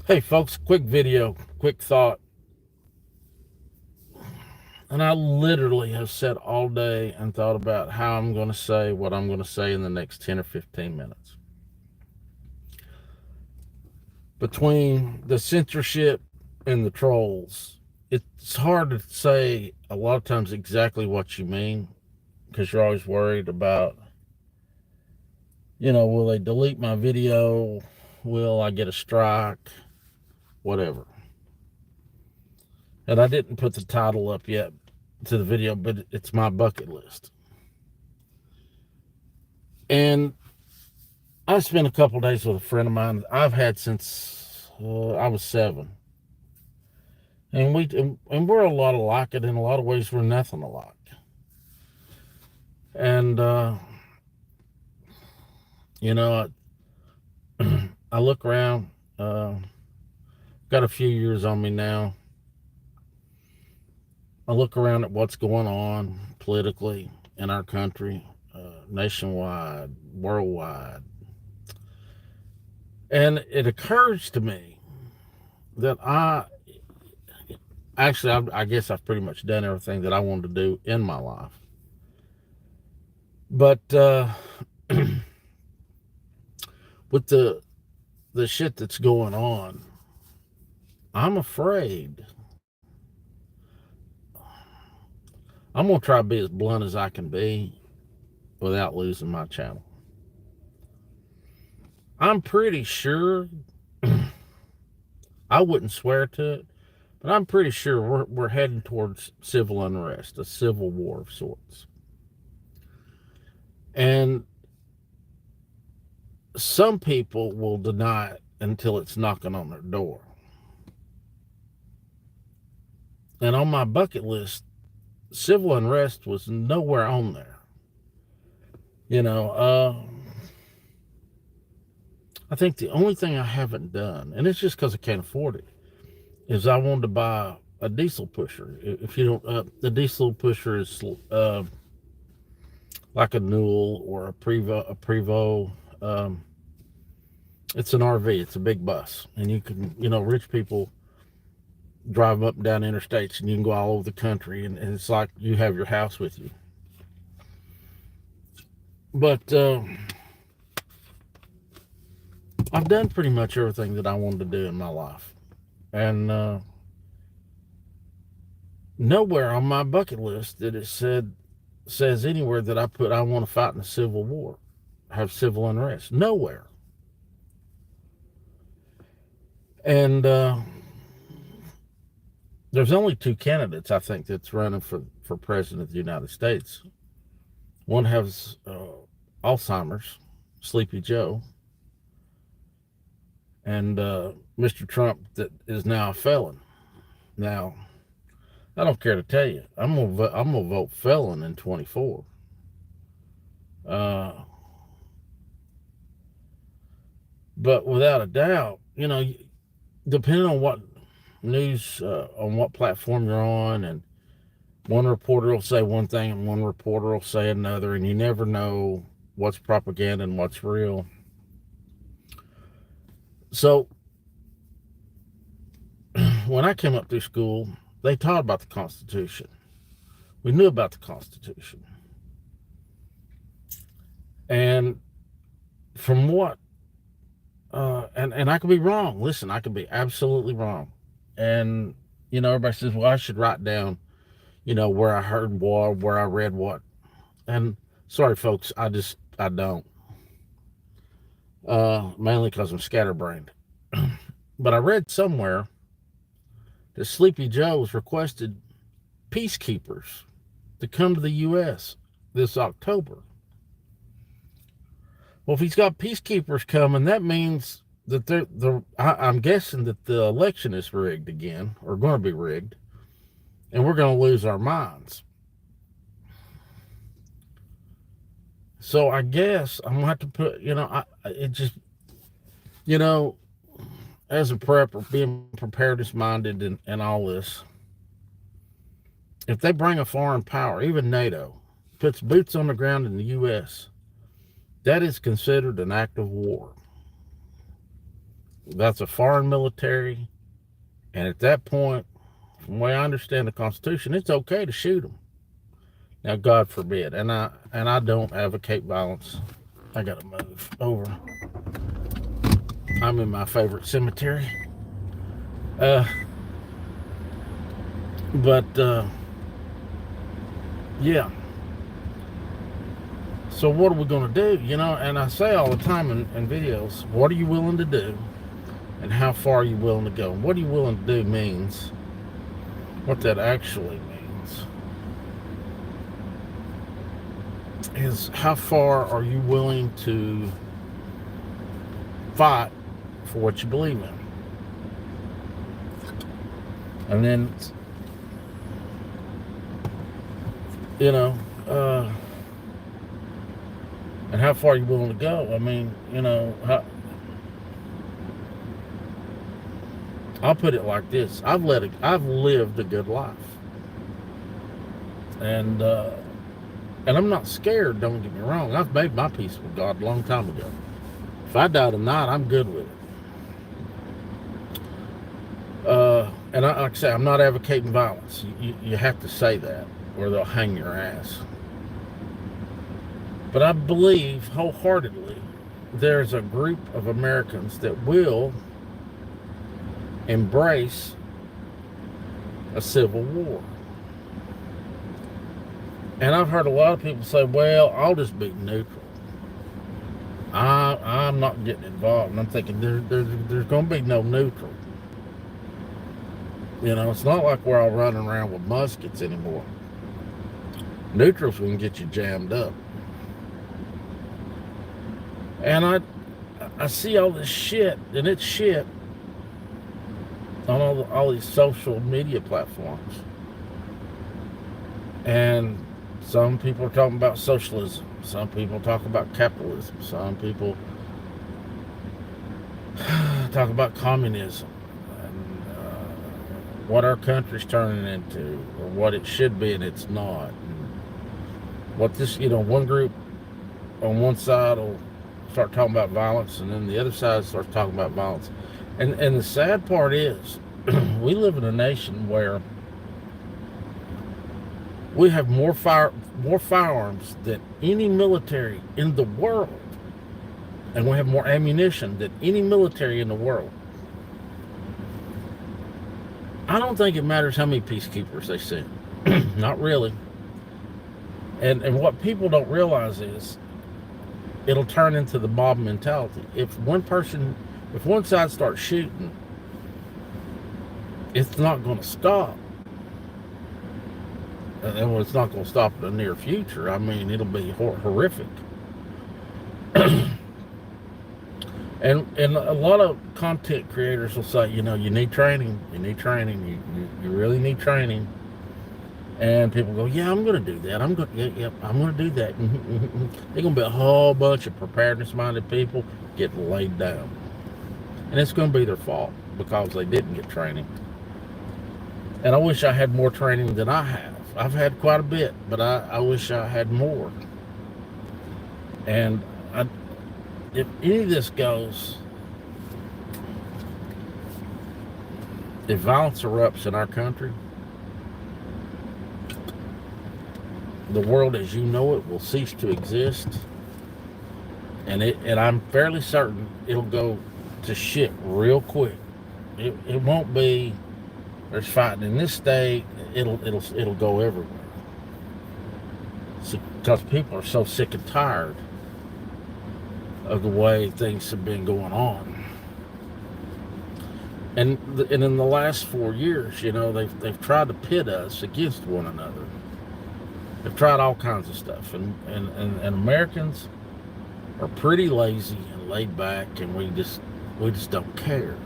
Hey folks, quick video, quick thought. And I literally have sat all day and thought about how I'm going to say what I'm going to say in the next 10 or 15 minutes. Between the censorship and the trolls, it's hard to say a lot of times exactly what you mean because you're always worried about, will they delete my video? Will I get a strike? Whatever. And I didn't put the title up yet to the video, but it's my bucket list. And I spent a couple of days with a friend of mine I've had since I was 7, and we're a lot alike, and in a lot of ways we're nothing alike. And you know, I look around. Got a few years on me now. I look around at what's going on politically in our country, nationwide, worldwide, and it occurs to me that I guess I've pretty much done everything that I wanted to do in my life. But with the shit that's going on, I'm afraid. I'm gonna try to be as blunt as I can be without losing my channel. I'm pretty sure I wouldn't swear to it, but I'm pretty sure we're heading towards civil unrest, a civil war of sorts. And some people will deny it until it's knocking on their door. And on my bucket list, civil unrest was nowhere on there. You know, I think the only thing I haven't done, and it's just because I can't afford it, is I wanted to buy a diesel pusher. If you don't, the diesel pusher is like a Newell or a Prevo. It's an RV. It's a big bus, and you can, rich people drive up and down interstates, and you can go all over the country, and it's like you have your house with you. But I've done pretty much everything that I wanted to do in my life, and nowhere on my bucket list that it says anywhere that I put I want to fight in a civil war, have civil unrest. Nowhere. And there's only 2 candidates I think that's running for president of the United States. One has Alzheimer's, Sleepy Joe, and Mr. Trump that is now a felon. Now, I don't care to tell you, I'm gonna vote felon in 24. Uh, but without a doubt, depending on what news, on what platform you're on, and one reporter will say one thing and one reporter will say another, and you never know what's propaganda and what's real. So when I came up through school, they taught about the Constitution. We knew about the Constitution. And from what, and I could be wrong. Listen, I could be absolutely wrong. And, everybody says, well, I should write down, where I heard what, where I read what. And sorry, folks, I don't. Mainly because I'm scatterbrained. But I read somewhere that Sleepy Joe's requested peacekeepers to come to the U.S. this October. Well, if he's got peacekeepers coming, that means that I'm guessing that the election is rigged again, or going to be rigged, and we're going to lose our minds. So I guess I'm going to have to put, as a prepper, being preparedness minded and all this, if they bring a foreign power, even NATO, puts boots on the ground in the U.S., that is considered an act of war. That's a foreign military. And at that point, from the way I understand the Constitution, it's okay to shoot them. Now, God forbid, and I don't advocate violence. I gotta move over. I'm in my favorite cemetery. Uh, but yeah. So what are we gonna do? And I say all the time in videos, what are you willing to do, and how far are you willing to go? And what are you willing to do means what that actually means is how far are you willing to fight for what you believe in. And then, you know, uh, and how far are you willing to go? I mean, I'll put it like this: I've lived a good life, and I'm not scared. Don't get me wrong. I've made my peace with God a long time ago. If I die tonight, I'm good with it. And like I say, I'm not advocating violence. You have to say that, or they'll hang your ass. But I believe wholeheartedly there's a group of Americans that will embrace a civil war. And I've heard a lot of people say, well, I'll just be neutral. I'm not getting involved. And I'm thinking there's going to be no neutral. It's not like we're all running around with muskets anymore. Neutrals can get you jammed up. And I see all this shit, and it's shit on all these social media platforms. And some people are talking about socialism. Some people talk about capitalism. Some people talk about communism and what our country's turning into, or what it should be and it's not. And what this, one group on one side will start talking about violence, and then the other side starts talking about violence. And the sad part is, we live in a nation where we have more firearms than any military in the world, and we have more ammunition than any military in the world. I don't think it matters how many peacekeepers they send. Not really. And what people don't realize is it'll turn into the mob mentality. If one side starts shooting, it's not going to stop. And it's not going to stop in the near future. I mean, it'll be horrific. And a lot of content creators will say, you need training. You need training. You really need training. And people go, yeah, I'm going to do that. I'm going to do that. There's going to be a whole bunch of preparedness-minded people getting laid down. And it's going to be their fault because they didn't get training. And I wish I had more training than I have. I've had quite a bit, but I wish I had more. And if any of this goes, if violence erupts in our country, the world as you know it will cease to exist. And I'm fairly certain it'll go to shit real quick. It won't be there's fighting in this state. It'll go everywhere. Because people are so sick and tired of the way things have been going on. And in the last 4 years, they've tried to pit us against one another. They've tried all kinds of stuff, and Americans are pretty lazy and laid back, and we just don't care.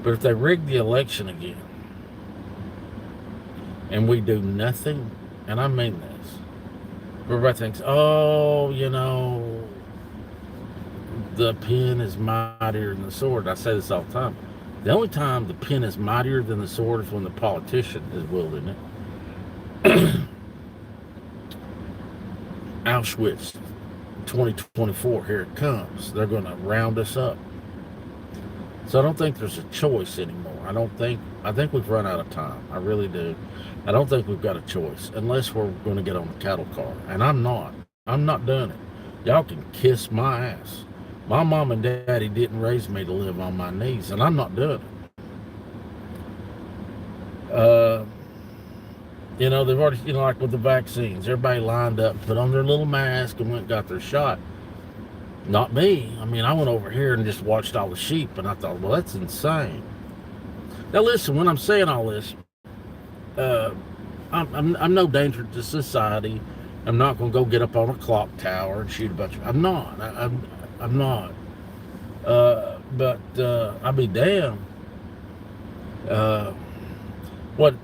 But if they rig the election again, and we do nothing, and I mean this, everybody thinks, oh, the pen is mightier than the sword. I say this all the time. The only time the pen is mightier than the sword is when the politician is wielding it. Auschwitz 2024, here it comes. They're going to round us up. So I don't think there's a choice anymore. I think we've run out of time. I really do. I don't think we've got a choice unless we're going to get on the cattle car. And I'm not. I'm not doing it. Y'all can kiss my ass. My mom and daddy didn't raise me to live on my knees, and I'm not doing it. They've already, like with the vaccines, everybody lined up, put on their little mask, and went and got their shot. Not me. I mean, I went over here and just watched all the sheep, and I thought, well, that's insane. Now, listen, when I'm saying all this, uh, I'm no danger to society. I'm not going to go get up on a clock tower and shoot a bunch of. I'm not. I'm not. But I'll be damned. At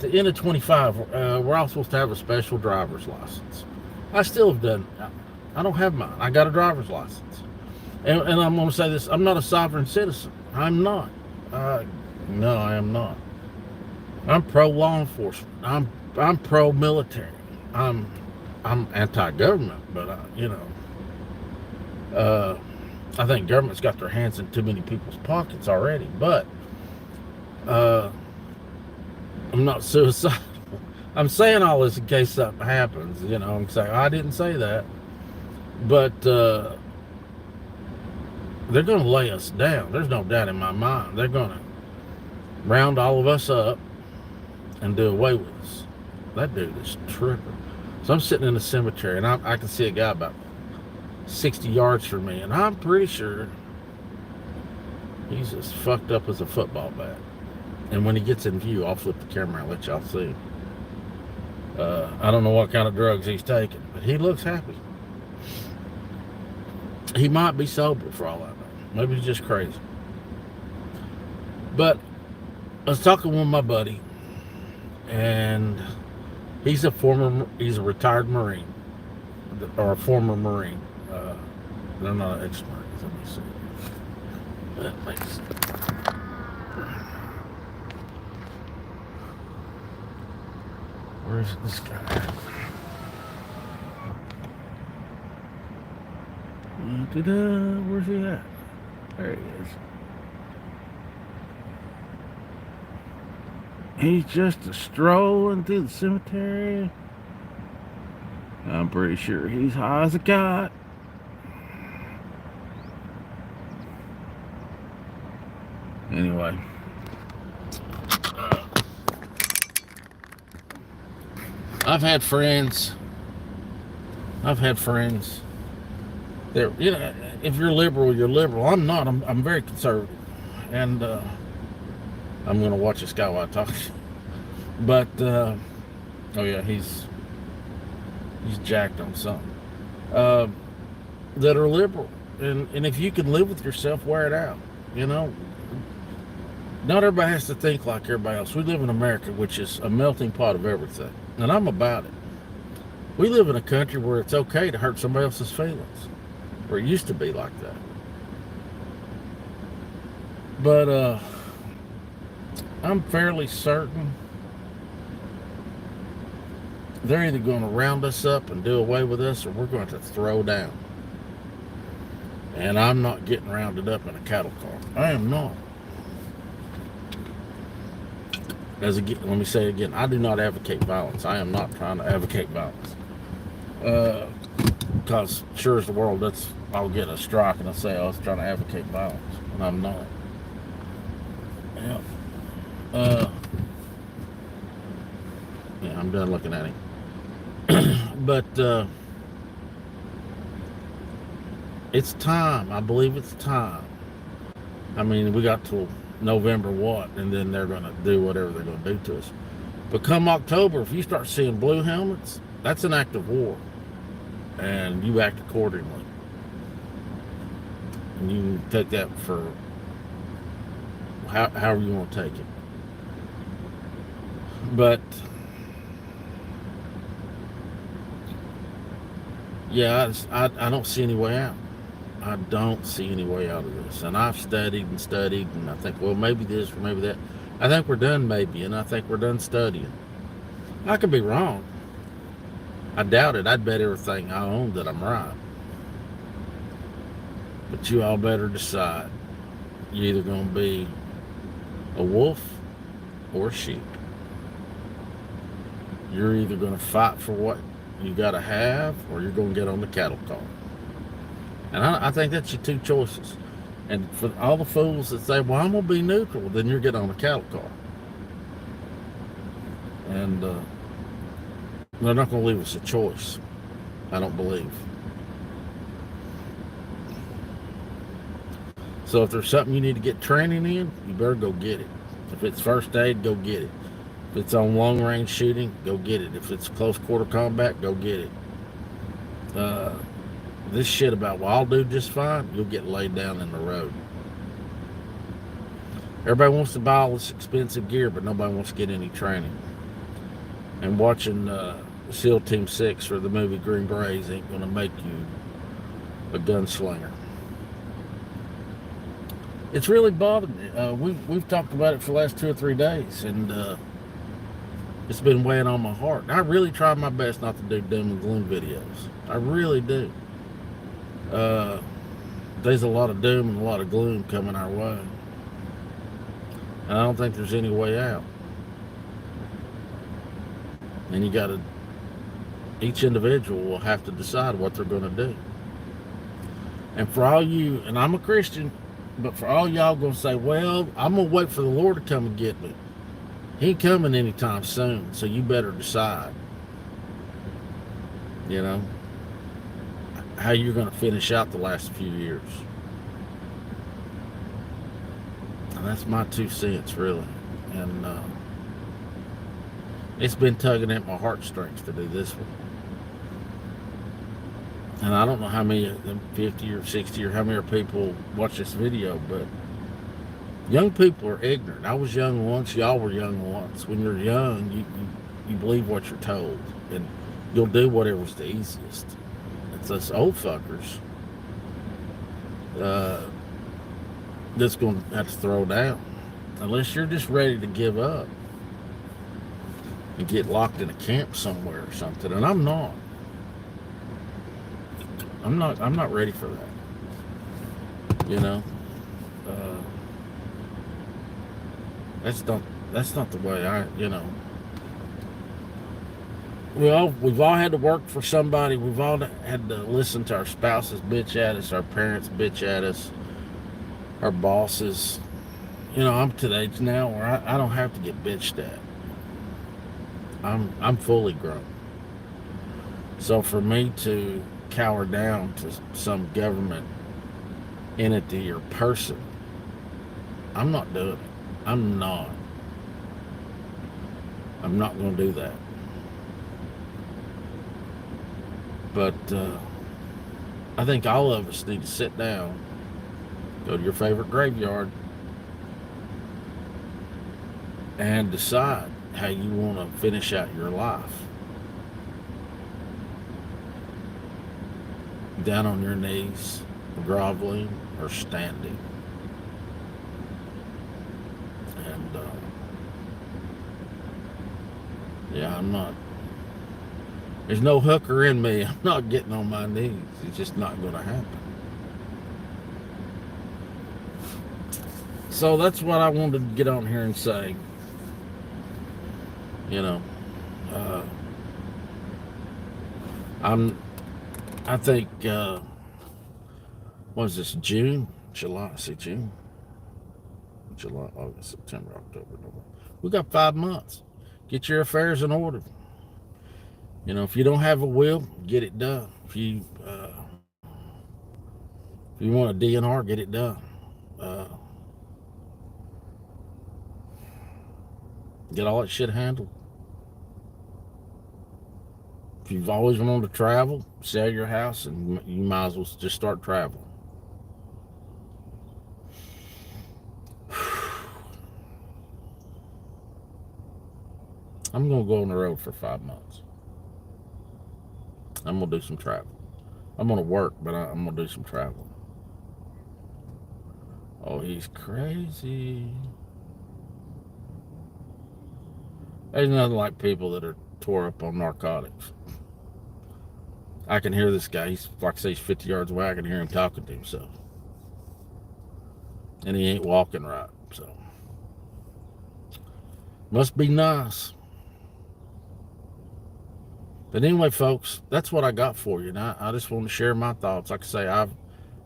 the end of 25, we're all supposed to have a special driver's license. I still have done. I don't have mine. I got a driver's license. And I'm going to say this: I'm not a sovereign citizen. I'm not. No, I am not. I'm pro law enforcement. I'm pro military. I'm anti-government, but I think government's got their hands in too many people's pockets already. But I'm not suicidal. I'm saying all this in case something happens. I'm saying I didn't say that, but they're going to lay us down. There's no doubt in my mind. They're going to round all of us up and do away with us. That dude is tripping. So I'm sitting in the cemetery, and I can see a guy about 60 yards from me, and I'm pretty sure he's as fucked up as a football bat. And when he gets in view, I'll flip the camera and let y'all see. I don't know what kind of drugs he's taking, but he looks happy. He might be sober for all I know. Maybe he's just crazy. But I was talking with my buddy, and he's a retired Marine, or a former Marine. They're not ex-Marines. Let me see. That makes sense. Where's this guy? Where's he at? There he is. He's just a strolling through the cemetery. I'm pretty sure he's high as a kite. Anyway. I've had friends. That, if you're liberal, you're liberal. I'm not. I'm very conservative. And I'm going to watch this guy while I talk. But, oh yeah, he's jacked on something. That are liberal. And if you can live with yourself, wear it out. Not everybody has to think like everybody else. We live in America, which is a melting pot of everything. And I'm about it. We live in a country where it's okay to hurt somebody else's feelings. Or it used to be like that. But I'm fairly certain they're either going to round us up and do away with us, or we're going to throw down. And I'm not getting rounded up in a cattle car. I am not. Let me say it again. I do not advocate violence. I am not trying to advocate violence. Because sure as the world, I'll get a strike and I'll say I was trying to advocate violence, and I'm not. Yeah. Yeah, I'm done looking at him. But it's time. I believe it's time. I mean, we got till November what, and then they're going to do whatever they're going to do to us. But come October, if you start seeing blue helmets, that's an act of war, and you act accordingly. And you can take that for however you want to take it. But yeah, I don't see any way out. I don't see any way out of this. And I've studied, and I think, well, maybe this or maybe that. I think we're done maybe, and I think we're done studying. I could be wrong. I doubt it. I'd bet everything I own that I'm right. But you all better decide. You're either going to be a wolf or a sheep. You're either going to fight for what you got to have, or you're going to get on the cattle call. And I think that's your two choices. And for all the fools that say, well, I'm going to be neutral, then you're getting on the cattle car. And they're not going to leave us a choice, I don't believe. So if there's something you need to get training in, you better go get it. If it's first aid, go get it. If it's on long range shooting, go get it. If it's close quarter combat, go get it. This shit about, well, I'll do just fine, you'll get laid down in the road. Everybody wants to buy all this expensive gear, but nobody wants to get any training. And watching SEAL Team 6 or the movie Green Berets ain't going to make you a gunslinger. It's really bothered me. We've talked about it for the last 2 or 3 days, and it's been weighing on my heart. And I really try my best not to do doom and gloom videos. I really do. There's a lot of doom and a lot of gloom coming our way. And I don't think there's any way out. And each individual will have to decide what they're going to do. And for all you, and I'm a Christian, but for all y'all going to say, well, I'm going to wait for the Lord to come and get me. He ain't coming anytime soon, so you better decide, how you're going to finish out the last few years. And that's my 2 cents, really. And it's been tugging at my heartstrings to do this one. And I don't know how many, 50 or 60 or how many people watch this video, but young people are ignorant. I was young once. Y'all were young once. When you're young, you believe what you're told, and you'll do whatever's the easiest. It's us old fuckers that's going to have to throw down, unless you're just ready to give up and get locked in a camp somewhere or something. And I'm not. I'm not ready for that. That's not the way we've all had to work for somebody. We've all had to listen to our spouses bitch at us, our parents bitch at us, our bosses. I'm to the age now where I don't have to get bitched at. I'm fully grown. So for me to cower down to some government entity or person, I'm not doing it. I'm not going to do that. But I think all of us need to sit down, go to your favorite graveyard, and decide how you want to finish out your life. Down on your knees, groveling, or standing. And I'm not. There's no hooker in me. I'm not getting on my knees. It's just not going to happen. So that's what I wanted to get on here and say. I think, what is this, June? July, June? July, August, September, October, November. We got 5 months. Get your affairs in order. If you don't have a will, get it done. If you want a DNR, get it done. Get all that shit handled. If you've always wanted to travel, sell your house, and you might as well just start traveling. I'm going to go on the road for 5 months. I'm going to do some travel. I'm going to work, but I'm going to do some traveling. Oh, he's crazy. There's nothing like people that are tore up on narcotics. I can hear this guy. He's, like I say, he's 50 yards away. I can hear him talking to himself. and he ain't walking right. So must be nice. But anyway, folks, that's what I got for you. And I just want to share my thoughts. Like I say,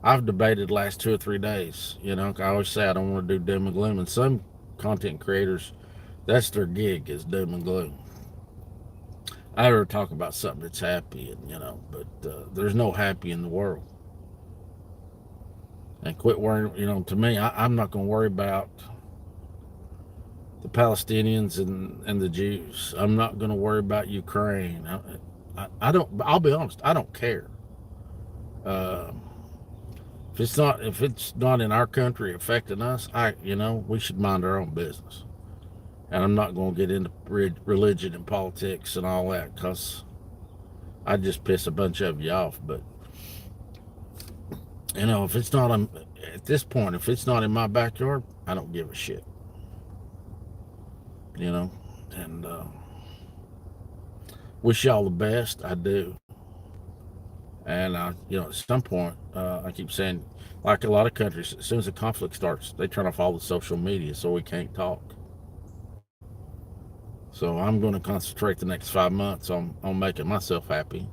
I've debated the last 2 or 3 days. I always say I don't want to do doom and gloom, and some content creators, that's their gig, is doom and gloom. I'd rather talk about something that's happy, and but there's no happy in the world. And quit worrying. To me, I'm not going to worry about the Palestinians and the Jews. I'm not going to worry about Ukraine. I don't. I'll be honest. I don't care. Uh, if it's not in our country affecting us, we should mind our own business. And I'm not going to get into religion and politics and all that, because I just piss a bunch of you off. But if it's not at this point, if it's not in my backyard, I don't give a shit. And wish y'all the best. I do. And at some point, I keep saying, like a lot of countries, as soon as the conflict starts, they turn off all the social media so we can't talk. So I'm going to concentrate the next 5 months on making myself happy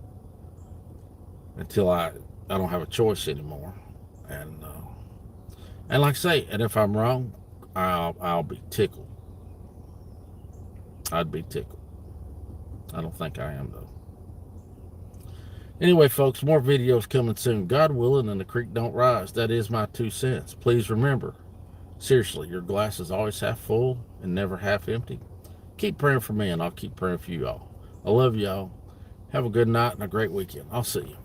until I don't have a choice anymore. And like I say, and if I'm wrong, I'll be tickled. I'd be tickled. I don't think I am, though. Anyway, folks, more videos coming soon. God willing, and the creek don't rise. That is my 2 cents. Please remember, seriously, your glass is always half full and never half empty. Keep praying for me, and I'll keep praying for you all. I love y'all. Have a good night and a great weekend. I'll see you.